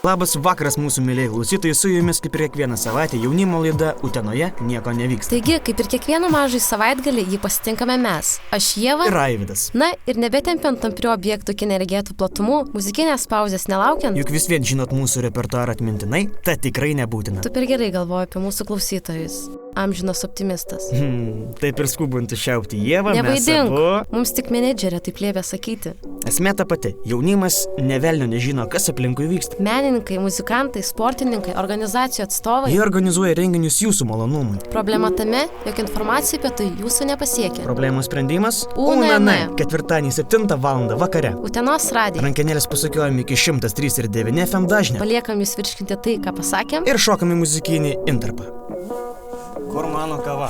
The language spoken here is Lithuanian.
Labas vakaras mūsų mėlyje klausytojai, su jumis kaip ir kiekvieną savaitę jaunimo laida Utenoje nieko nevyksta. Taigi, kaip ir kiekvieną mažai savaitgalį, jį pasitinkame mes. Aš Ieva. Ir Aividas. Na ir nebetempiant tamprių objektų iki neregėtų platumų, muzikinės pauzės nelaukiant. Juk vis vien žinot mūsų repertuarą atmintinai, tai tikrai nebūtina. Tu per gerai galvoji apie mūsų klausytojus. Amžinas optimistas. Taip ir skubant iššiaupti Ievą, Nevaidink, mes abu... mums tik menedžerė taip liepia sakyti. Esmė ta pati, jaunimas nė velnio nežino, kas aplinkui vyksta. Menininkai, muzikantai, sportininkai, organizacijų atstovai. Jie organizuoja renginius jūsų malonumui. Problema tame, jog informacija apie tai jūsų nepasiekia. Problemos sprendimas? UNN. Ketvirtadienį 7 val. Vakare. Utenos radija. Rankenėlės pasukiojami iki 103,9 FM dažnio. Paliekam jūs virškinti tai, ką pasakėm. Ir šokam į muzikinį intarpą. Kur mano kava?